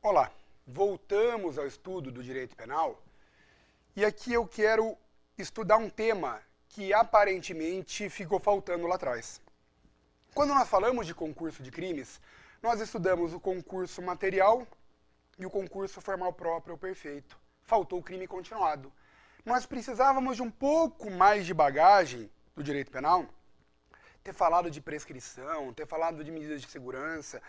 Olá, voltamos ao estudo do direito penal e aqui eu quero estudar um tema que aparentemente ficou faltando lá atrás. Quando nós falamos de concurso de crimes, nós estudamos o concurso material e o concurso formal próprio ou perfeito. Faltou o crime continuado. Nós precisávamos de um pouco mais de bagagem do direito penal, ter falado de prescrição, ter falado de medidas de segurança,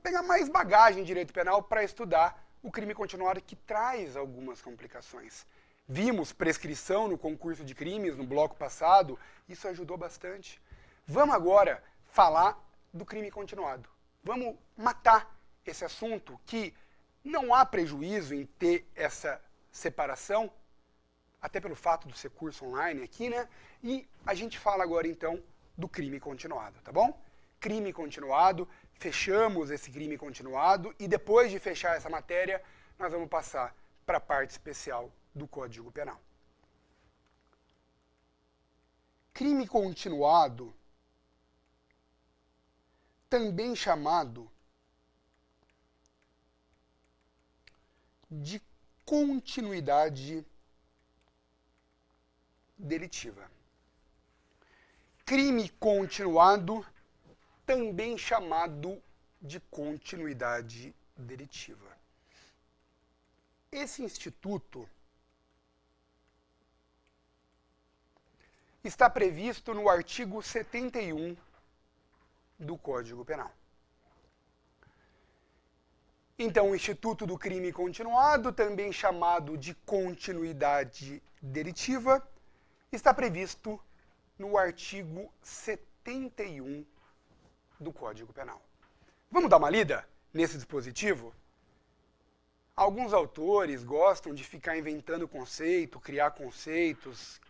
pegar mais bagagem em direito penal para estudar o crime continuado, que traz algumas complicações. Vimos prescrição no concurso de crimes no bloco passado, isso ajudou bastante. Vamos agora falar do crime continuado. Vamos matar esse assunto, que não há prejuízo em ter essa separação, até pelo fato de ser curso online aqui, né? E a gente fala agora então do crime continuado, tá bom? Crime continuado, fechamos esse crime continuado e depois de fechar essa matéria, nós vamos passar para a parte especial do Código Penal. Crime continuado, também chamado de continuidade delitiva. Crime continuado, também chamado de continuidade delitiva. Esse instituto está previsto no artigo 71 do Código Penal. Então, o instituto do crime continuado, também chamado de continuidade delitiva, está previsto no artigo 71 do Código Penal. Vamos dar uma lida nesse dispositivo? Alguns autores gostam de ficar inventando conceito, criar conceitos,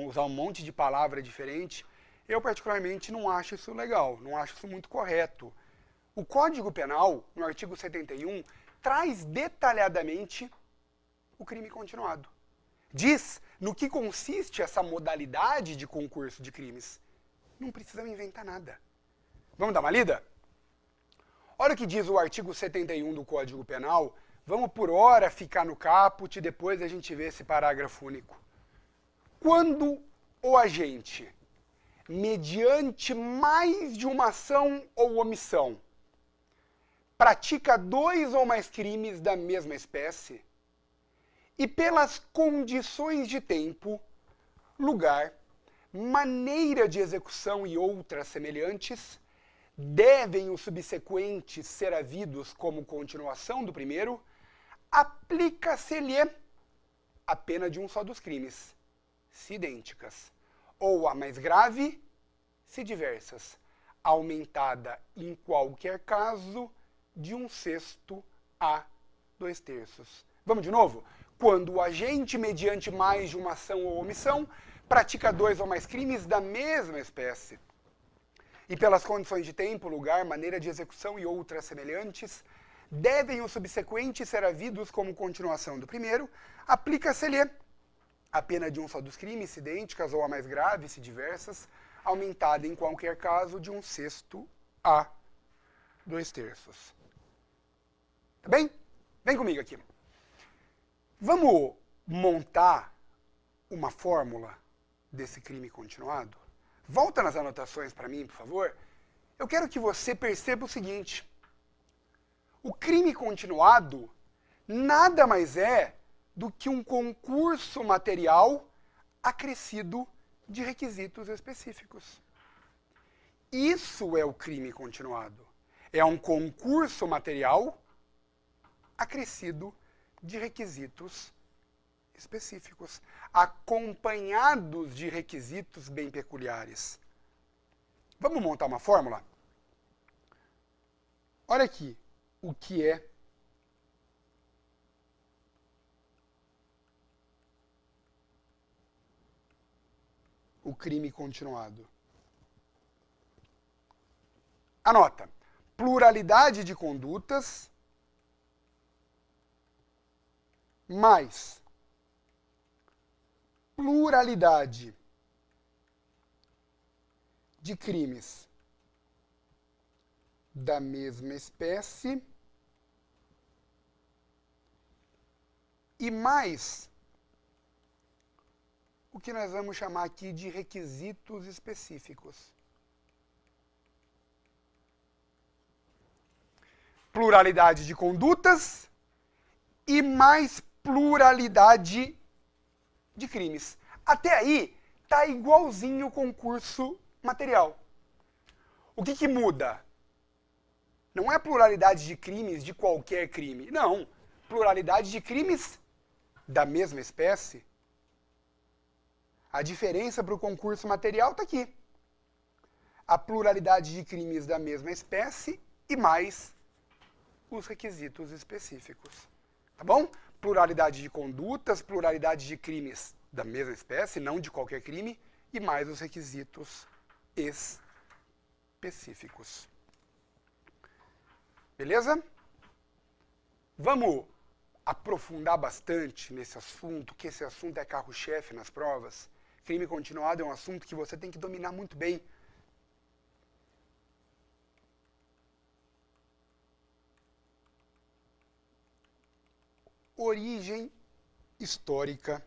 usar um monte de palavra diferente. Eu, particularmente, não acho isso legal, não acho isso muito correto. O Código Penal, no artigo 71, traz detalhadamente o crime continuado. Diz no que consiste essa modalidade de concurso de crimes. Não precisamos inventar nada. Vamos dar uma lida? Olha o que diz o artigo 71 do Código Penal. Vamos por hora ficar no caput e depois a gente vê esse parágrafo único. Quando o agente, mediante mais de uma ação ou omissão, pratica dois ou mais crimes da mesma espécie, e pelas condições de tempo, lugar, maneira de execução e outras semelhantes, devem os subsequentes ser havidos como continuação do primeiro, aplica-se-lhe a pena de um só dos crimes, se idênticas, ou a mais grave, se diversas, aumentada em qualquer caso de 1/6 a 2/3. Vamos de novo? Quando o agente, mediante mais de uma ação ou omissão, pratica dois ou mais crimes da mesma espécie, e pelas condições de tempo, lugar, maneira de execução e outras semelhantes, devem os subsequentes ser havidos como continuação do primeiro, aplica-se-lhe a pena de um só dos crimes, se idênticas ou a mais grave, se diversas, aumentada em qualquer caso de 1/6 a 2/3. Tá bem? Vem comigo aqui. Vamos montar uma fórmula desse crime continuado? Volta nas anotações para mim, por favor. Eu quero que você perceba o seguinte. O crime continuado nada mais é do que um concurso material acrescido de requisitos específicos. Isso é o crime continuado. É um concurso material acrescido de requisitos específicos, acompanhados de requisitos bem peculiares. Vamos montar uma fórmula? Olha aqui o que é o crime continuado. Anota: pluralidade de condutas mais pluralidade de crimes da mesma espécie e mais o que nós vamos chamar aqui de requisitos específicos. Pluralidade de condutas e mais pluralidade de crimes. Até aí, tá igualzinho o concurso material. O que muda? Não é pluralidade de crimes de qualquer crime. Não. Pluralidade de crimes da mesma espécie. A diferença para o concurso material está aqui. A pluralidade de crimes da mesma espécie e mais os requisitos específicos. Tá bom? Pluralidade de condutas, pluralidade de crimes da mesma espécie, não de qualquer crime, e mais os requisitos específicos. Beleza? Vamos aprofundar bastante nesse assunto, que esse assunto é carro-chefe nas provas. Crime continuado é um assunto que você tem que dominar muito bem. Origem histórica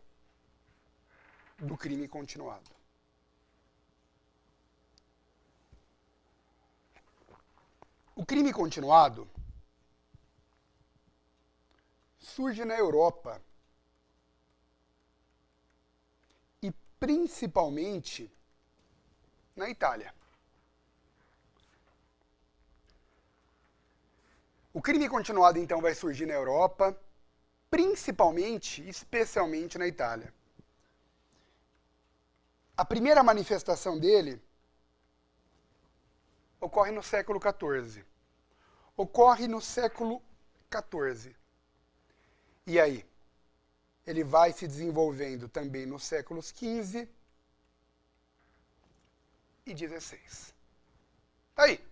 do crime continuado. O crime continuado surge na Europa e principalmente na Itália. O crime continuado, então, vai surgir na Europa, principalmente, especialmente na Itália. A primeira manifestação dele ocorre no século XIV. Ocorre no século XIV. E aí? Ele vai se desenvolvendo também nos séculos XV e XVI. Tá aí.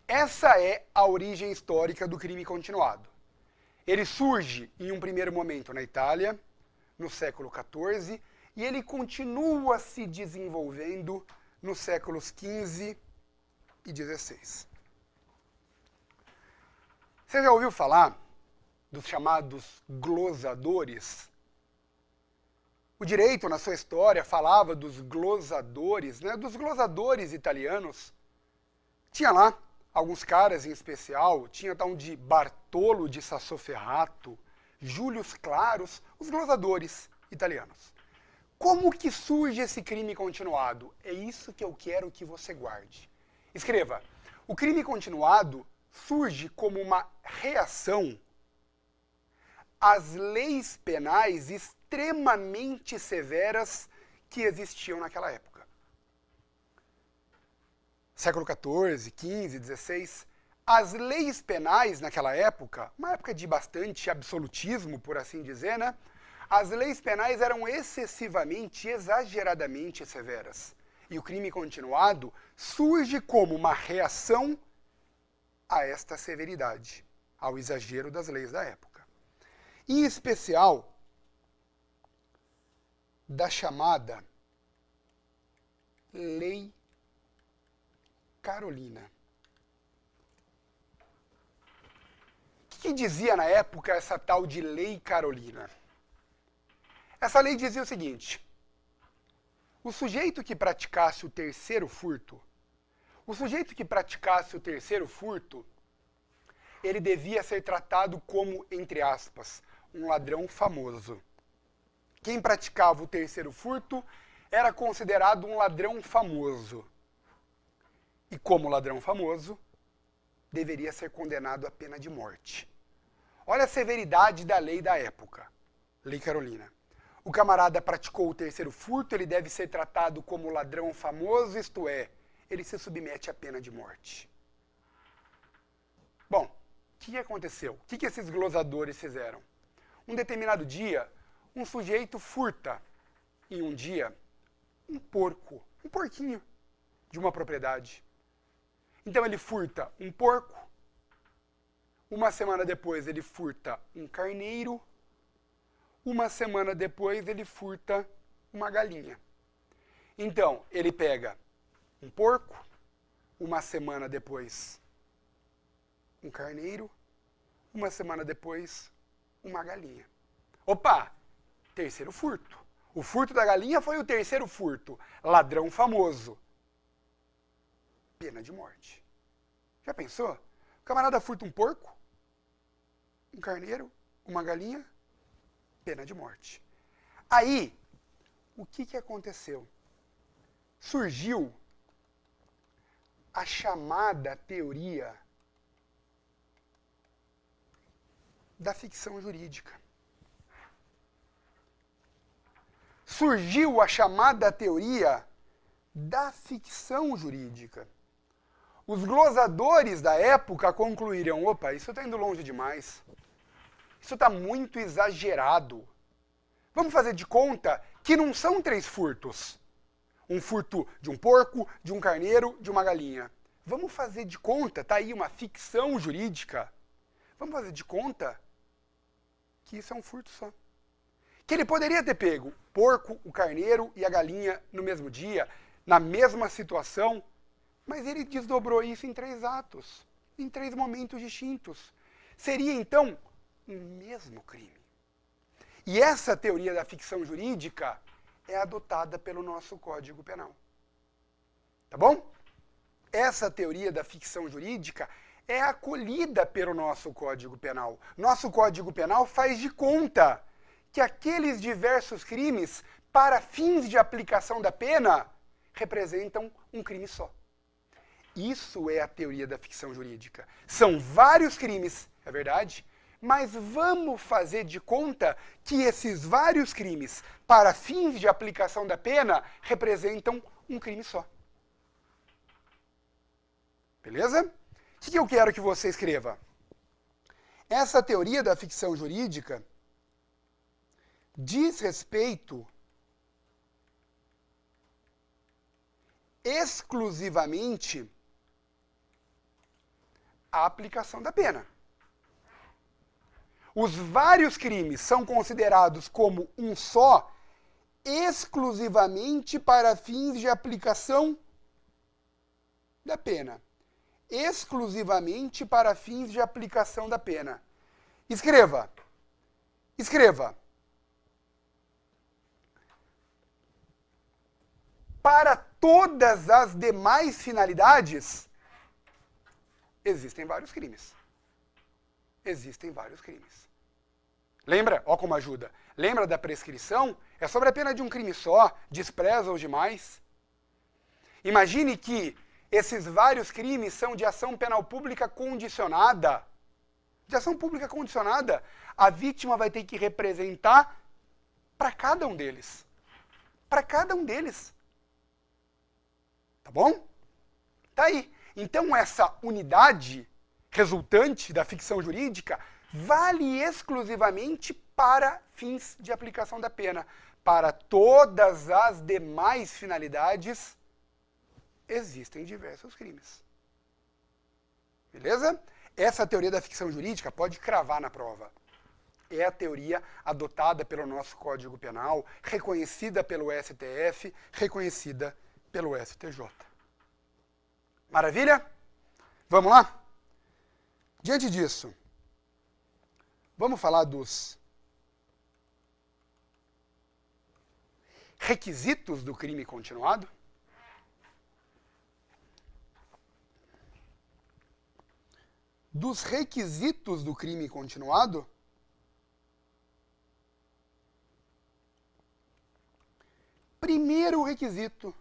Essa é a origem histórica do crime continuado. Ele surge em um primeiro momento na Itália, no século XIV, e ele continua se desenvolvendo nos séculos XV e XVI. Você já ouviu falar dos chamados glosadores? O direito, na sua história, falava dos glosadores, né? Dos glosadores italianos. Tinha lá alguns caras em especial, tinha tal de Bartolo de Sassoferrato, Július Claros, os glosadores italianos. Como que surge esse crime continuado? É isso que eu quero que você guarde. Escreva, o crime continuado surge como uma reação às leis penais extremamente severas que existiam naquela época. Século XIV, XV, XVI, as leis penais naquela época, uma época de bastante absolutismo, por assim dizer, né? As leis penais eram excessivamente, exageradamente severas. E o crime continuado surge como uma reação a esta severidade, ao exagero das leis da época. Em especial, da chamada Lei Carolina. O que dizia na época essa tal de Lei Carolina? Essa lei dizia o seguinte: o sujeito que praticasse o terceiro furto, ele devia ser tratado como, entre aspas, um ladrão famoso. Quem praticava o terceiro furto era considerado um ladrão famoso. E como ladrão famoso, deveria ser condenado à pena de morte. Olha a severidade da lei da época, Lei Carolina. O camarada praticou o terceiro furto, ele deve ser tratado como ladrão famoso, isto é, ele se submete à pena de morte. Bom, o que aconteceu? O que esses glosadores fizeram? Um determinado dia, um sujeito furta, em um dia, um porquinho de uma propriedade. Então ele furta um porco, uma semana depois ele furta um carneiro, uma semana depois ele furta uma galinha. Então ele pega um porco, uma semana depois um carneiro, uma semana depois uma galinha. Opa, terceiro furto. O furto da galinha foi o terceiro furto. Ladrão famoso. Pena de morte. Já pensou? O camarada furta um porco, um carneiro, uma galinha, pena de morte. Aí, o que aconteceu? Surgiu a chamada teoria da ficção jurídica. Surgiu a chamada teoria da ficção jurídica. Os glosadores da época concluíram, opa, isso está indo longe demais. Isso está muito exagerado. Vamos fazer de conta que não são 3 furtos. Um furto de um porco, de um carneiro, de uma galinha. Vamos fazer de conta, tá aí uma ficção jurídica. Vamos fazer de conta que isso é um furto só. Que ele poderia ter pego o porco, o carneiro e a galinha no mesmo dia, na mesma situação, mas ele desdobrou isso em 3 atos, em 3 momentos distintos. Seria, então, o mesmo crime. E essa teoria da ficção jurídica é adotada pelo nosso Código Penal. Tá bom? Essa teoria da ficção jurídica é acolhida pelo nosso Código Penal. Nosso Código Penal faz de conta que aqueles diversos crimes, para fins de aplicação da pena, representam um crime só. Isso é a teoria da ficção jurídica. São vários crimes, é verdade? Mas vamos fazer de conta que esses vários crimes, para fins de aplicação da pena, representam um crime só. Beleza? O que eu quero que você escreva? Essa teoria da ficção jurídica diz respeito exclusivamente à aplicação da pena. Os vários crimes são considerados como um só, exclusivamente para fins de aplicação da pena. Exclusivamente para fins de aplicação da pena. Escreva. Escreva. Para todas as demais finalidades, existem vários crimes. Existem vários crimes. Lembra? Ó como ajuda. Lembra da prescrição? É sobre a pena de um crime só, despreza os demais. Imagine que esses vários crimes são de ação penal pública condicionada. De ação pública condicionada, a vítima vai ter que representar para cada um deles. Para cada um deles. Tá bom? Tá aí. Então essa unidade resultante da ficção jurídica vale exclusivamente para fins de aplicação da pena. Para todas as demais finalidades, existem diversos crimes. Beleza? Essa teoria da ficção jurídica pode cravar na prova. É a teoria adotada pelo nosso Código Penal, reconhecida pelo STF, reconhecida pelo STJ. Maravilha? Vamos lá? Diante disso, vamos falar dos requisitos do crime continuado? Dos requisitos do crime continuado? Primeiro requisito.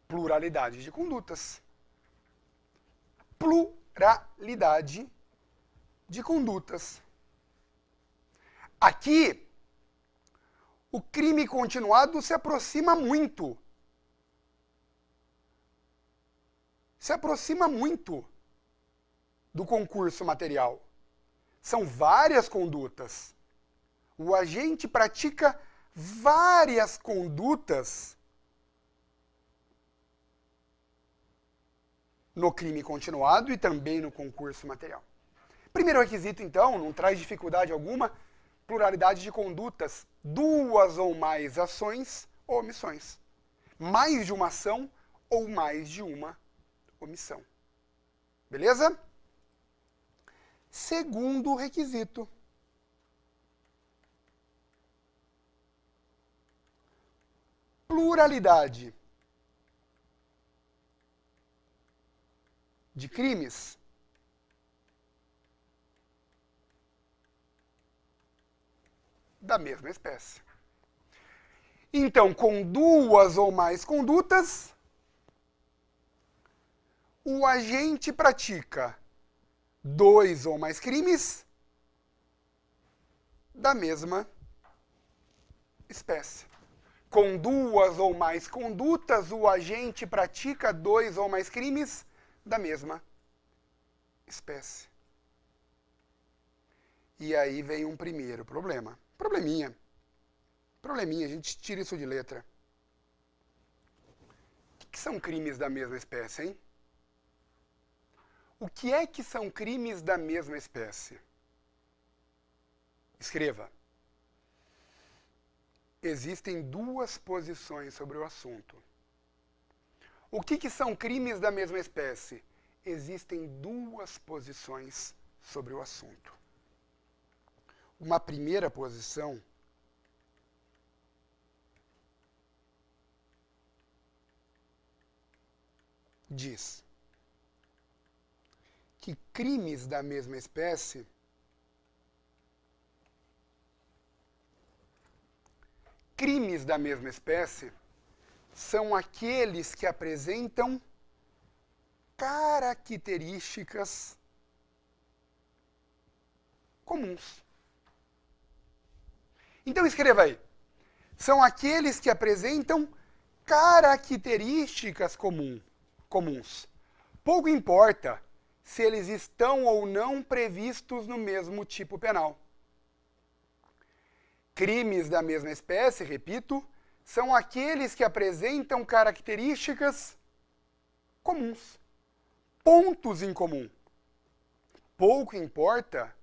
Pluralidade de condutas. Pluralidade de condutas. Aqui, o crime continuado se aproxima muito. Se aproxima muito do concurso material. São várias condutas. O agente pratica várias condutas no crime continuado e também no concurso material. Primeiro requisito, então, não traz dificuldade alguma, pluralidade de condutas, 2 ou mais ações ou omissões. Mais de uma ação ou mais de uma omissão. Beleza? Segundo requisito. Pluralidade de crimes da mesma espécie. Então, com duas ou mais condutas, o agente pratica dois ou mais crimes da mesma espécie. Com duas ou mais condutas, o agente pratica dois ou mais crimes da mesma espécie. E aí vem um primeiro problema. Probleminha, a gente tira isso de letra. O que são crimes da mesma espécie, hein? O que é que são crimes da mesma espécie? Escreva. Existem duas posições sobre o assunto. O que são crimes da mesma espécie? Existem duas posições sobre o assunto. Uma primeira posição diz que crimes da mesma espécie são aqueles que apresentam características comuns. Então escreva aí. São aqueles que apresentam características comuns. Pouco importa se eles estão ou não previstos no mesmo tipo penal. Crimes da mesma espécie, repito, são aqueles que apresentam características comuns. Pontos em comum. Pouco importa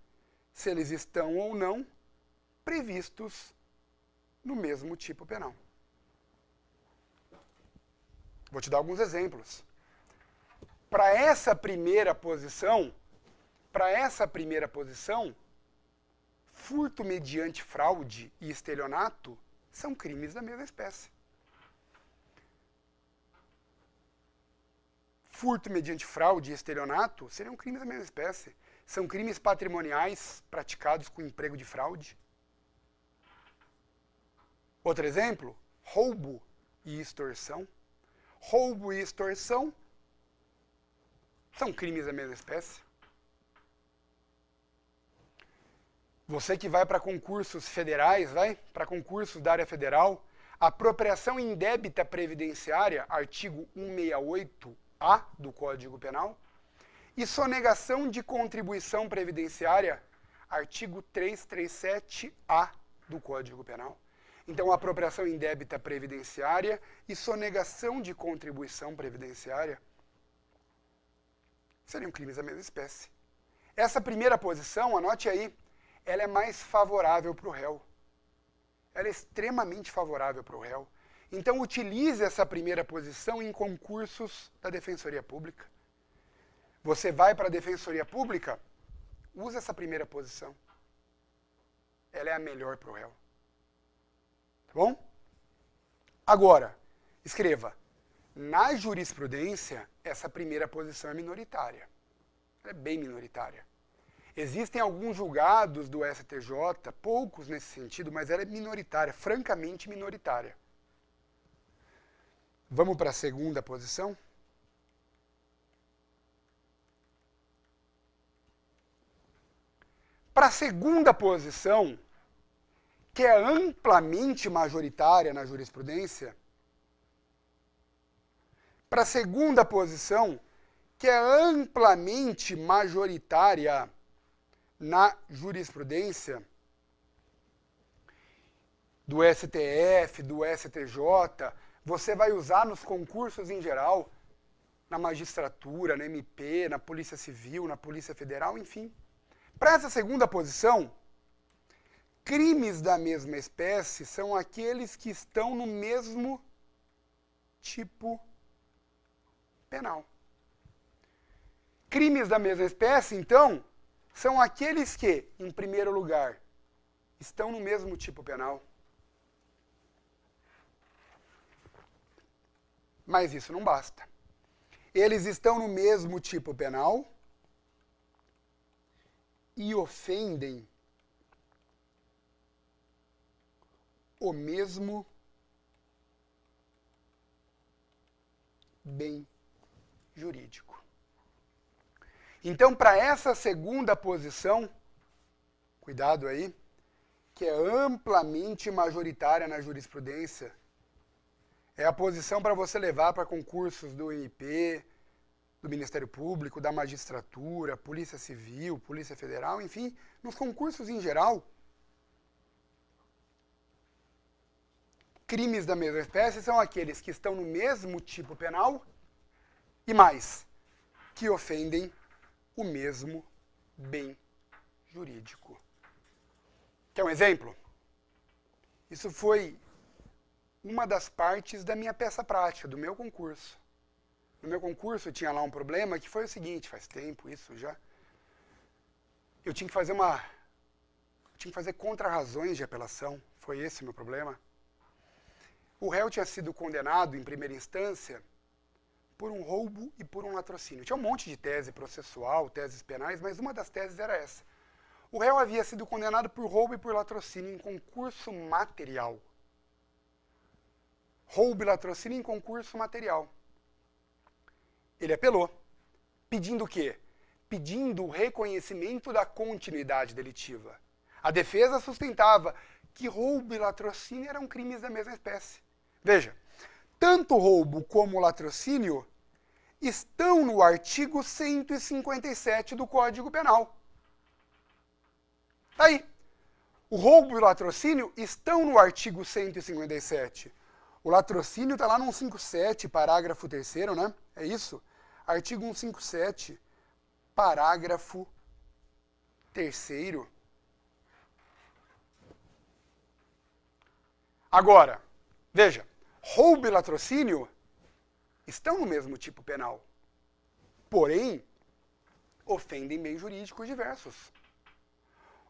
se eles estão ou não previstos no mesmo tipo penal. Vou te dar alguns exemplos. Para essa primeira posição, furto mediante fraude e estelionato são crimes da mesma espécie. Furto mediante fraude e estelionato seriam crimes da mesma espécie. São crimes patrimoniais praticados com emprego de fraude. Outro exemplo, roubo e extorsão. Roubo e extorsão são crimes da mesma espécie. Você que vai para concursos federais, para concursos da área federal, apropriação indébita previdenciária, artigo 168-A do Código Penal, e sonegação de contribuição previdenciária, artigo 337-A do Código Penal. Então, apropriação indébita previdenciária e sonegação de contribuição previdenciária seriam crimes da mesma espécie. Essa primeira posição, anote aí, ela é mais favorável para o réu. Ela é extremamente favorável para o réu. Então, utilize essa primeira posição em concursos da Defensoria Pública. Você vai para a Defensoria Pública, use essa primeira posição. Ela é a melhor para o réu. Tá bom? Agora, escreva. Na jurisprudência, essa primeira posição é minoritária. Ela é bem minoritária. Existem alguns julgados do STJ, poucos nesse sentido, mas ela é minoritária, francamente minoritária. Vamos para a segunda posição? Para a segunda posição, que é amplamente majoritária na jurisprudência, para a segunda posição, que é amplamente majoritária na jurisprudência do STF, do STJ, você vai usar nos concursos em geral, na magistratura, na MP, na Polícia Civil, na Polícia Federal, enfim. Para essa segunda posição, crimes da mesma espécie são aqueles que estão no mesmo tipo penal. Crimes da mesma espécie, então, são aqueles que, em primeiro lugar, estão no mesmo tipo penal. Mas isso não basta. Eles estão no mesmo tipo penal e ofendem o mesmo bem jurídico. Então, para essa segunda posição, cuidado aí, que é amplamente majoritária na jurisprudência, é a posição para você levar para concursos do MP, do Ministério Público, da magistratura, Polícia Civil, Polícia Federal, enfim, nos concursos em geral. Crimes da mesma espécie são aqueles que estão no mesmo tipo penal e mais, que ofendem o mesmo bem jurídico. Quer um exemplo? Isso foi uma das partes da minha peça prática, do meu concurso. No meu concurso tinha lá um problema que foi o seguinte, faz tempo isso já. Eu tinha que fazer contra-razões de apelação, foi esse o meu problema. O réu tinha sido condenado em primeira instância por um roubo e por um latrocínio. Tinha um monte de tese processual, teses penais, mas uma das teses era essa. O réu havia sido condenado por roubo e por latrocínio em concurso material. Roubo e latrocínio em concurso material. Ele apelou, pedindo o quê? Pedindo o reconhecimento da continuidade delitiva. A defesa sustentava que roubo e latrocínio eram crimes da mesma espécie. Veja, tanto roubo como latrocínio estão no artigo 157 do Código Penal. Tá aí. O roubo e o latrocínio estão no artigo 157. O latrocínio está lá no 157, parágrafo 3º, né? É isso? Artigo 157, parágrafo 3º. Agora, veja, roubo e latrocínio estão no mesmo tipo penal. Porém, ofendem bens jurídicos diversos.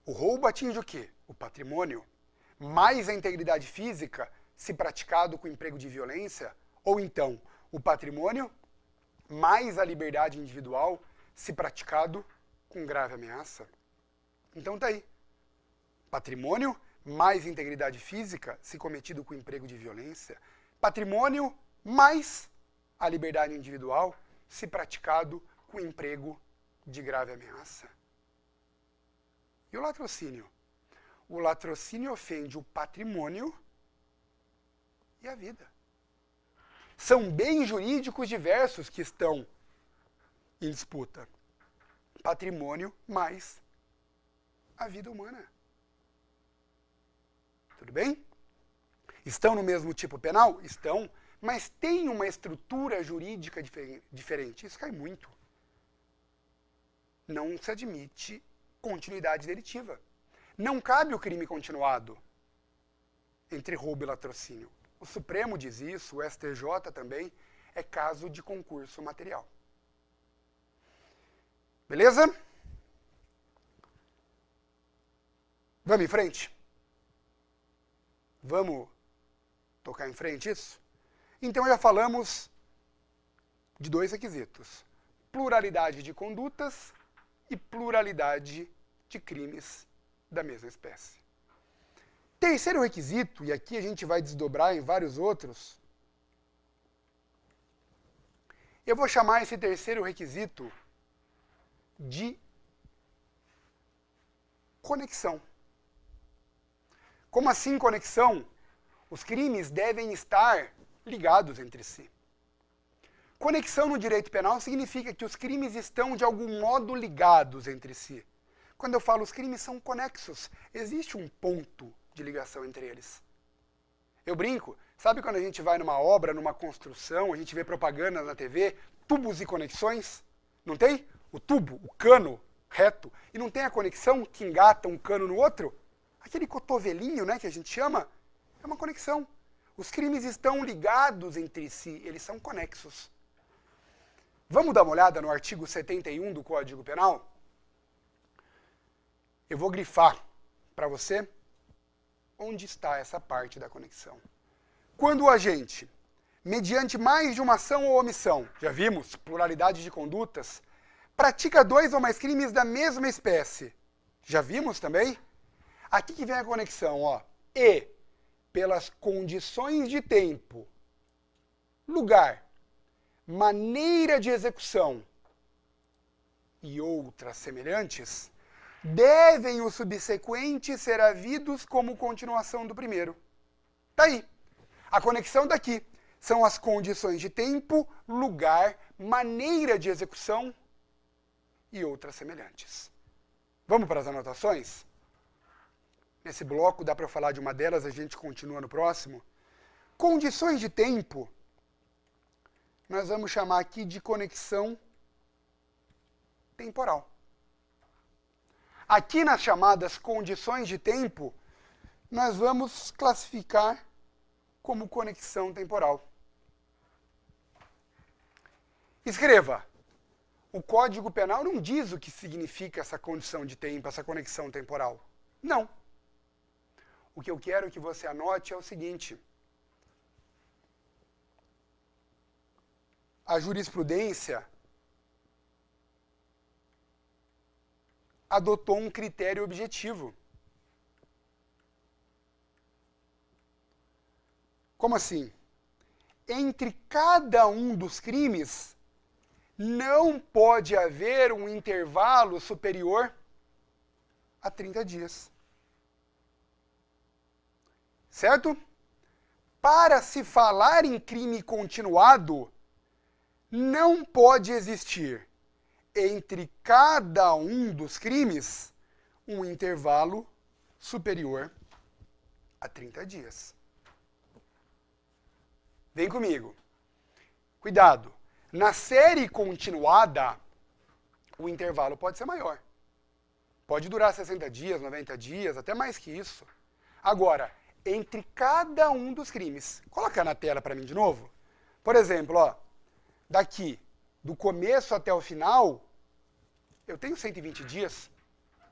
O roubo atinge o quê? O patrimônio, mais a integridade física, se praticado com emprego de violência, ou então o patrimônio, mais a liberdade individual, se praticado com grave ameaça. Então tá aí. Patrimônio, mais integridade física, se cometido com emprego de violência. Patrimônio, mais a liberdade individual, se praticado com emprego de grave ameaça. E o latrocínio? O latrocínio ofende o patrimônio e a vida. São bens jurídicos diversos que estão em disputa. Patrimônio mais a vida humana. Tudo bem? Estão no mesmo tipo penal? Estão, mas têm uma estrutura jurídica diferente. Isso cai muito. Não se admite continuidade delitiva. Não cabe o crime continuado entre roubo e latrocínio. O Supremo diz isso, o STJ também, é caso de concurso material. Beleza? Vamos em frente? Vamos tocar em frente isso? Então já falamos de dois requisitos. Pluralidade de condutas e pluralidade de crimes da mesma espécie. Terceiro requisito, e aqui a gente vai desdobrar em vários outros, eu vou chamar esse terceiro requisito de conexão. Como assim conexão? Os crimes devem estar ligados entre si. Conexão no direito penal significa que os crimes estão de algum modo ligados entre si. Quando eu falo os crimes são conexos, existe um ponto de ligação entre eles. Eu brinco, sabe quando a gente vai numa obra, numa construção, a gente vê propaganda na TV, tubos e conexões? Não tem? O tubo, o cano reto, e não tem a conexão que engata um cano no outro? Aquele cotovelinho, né, que a gente chama, é uma conexão. Os crimes estão ligados entre si, eles são conexos. Vamos dar uma olhada no artigo 71 do Código Penal? Eu vou grifar para você onde está essa parte da conexão. Quando o agente, mediante mais de uma ação ou omissão, já vimos, pluralidade de condutas, pratica 2 ou mais crimes da mesma espécie, já vimos também? Aqui que vem a conexão, ó. E, pelas condições de tempo, lugar, maneira de execução e outras semelhantes, devem os subsequentes ser havidos como continuação do primeiro. Tá aí. A conexão daqui são as condições de tempo, lugar, maneira de execução e outras semelhantes. Vamos para as anotações? Nesse bloco dá para falar de uma delas, a gente continua no próximo. Condições de tempo, nós vamos chamar aqui de conexão temporal. Aqui nas chamadas condições de tempo, nós vamos classificar como conexão temporal. Escreva. O Código Penal não diz o que significa essa condição de tempo, essa conexão temporal. Não. O que eu quero que você anote é o seguinte. A jurisprudência adotou um critério objetivo. Como assim? Entre cada um dos crimes, não pode haver um intervalo superior a 30 dias. Certo? Para se falar em crime continuado, não pode existir entre cada um dos crimes um intervalo superior a 30 dias. Vem comigo. Cuidado. Na série continuada, o intervalo pode ser maior. Pode durar 60 dias, 90 dias, até mais que isso. Agora, entre cada um dos crimes. Coloca na tela para mim de novo. Por exemplo, ó, daqui, do começo até o final, eu tenho 120 dias.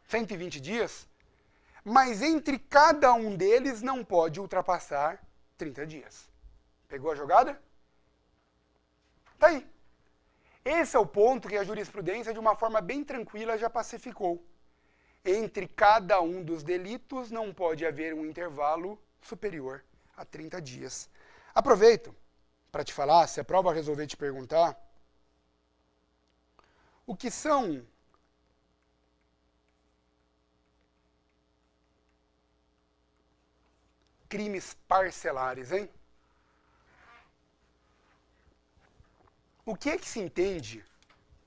120 dias. Mas entre cada um deles não pode ultrapassar 30 dias. Pegou a jogada? Tá aí. Esse é o ponto que a jurisprudência, de uma forma bem tranquila, já pacificou. Entre cada um dos delitos não pode haver um intervalo superior a 30 dias. Aproveito para te falar, se a prova resolver te perguntar, o que são crimes parcelares, hein? O que é que se entende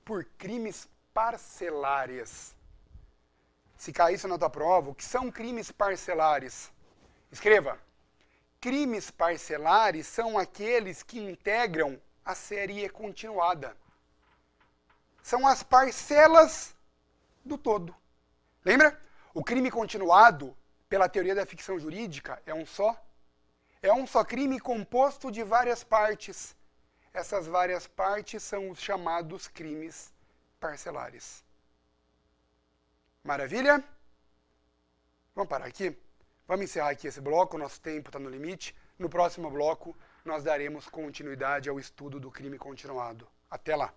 por crimes parcelares? Se cair isso na tua prova, o que são crimes parcelares? Escreva. Crimes parcelares são aqueles que integram a série continuada. São as parcelas do todo. Lembra? O crime continuado, pela teoria da ficção jurídica, é um só. É um só crime composto de várias partes. Essas várias partes são os chamados crimes parcelares. Maravilha? Vamos parar aqui? Vamos encerrar aqui esse bloco, nosso tempo está no limite. No próximo bloco, nós daremos continuidade ao estudo do crime continuado. Até lá!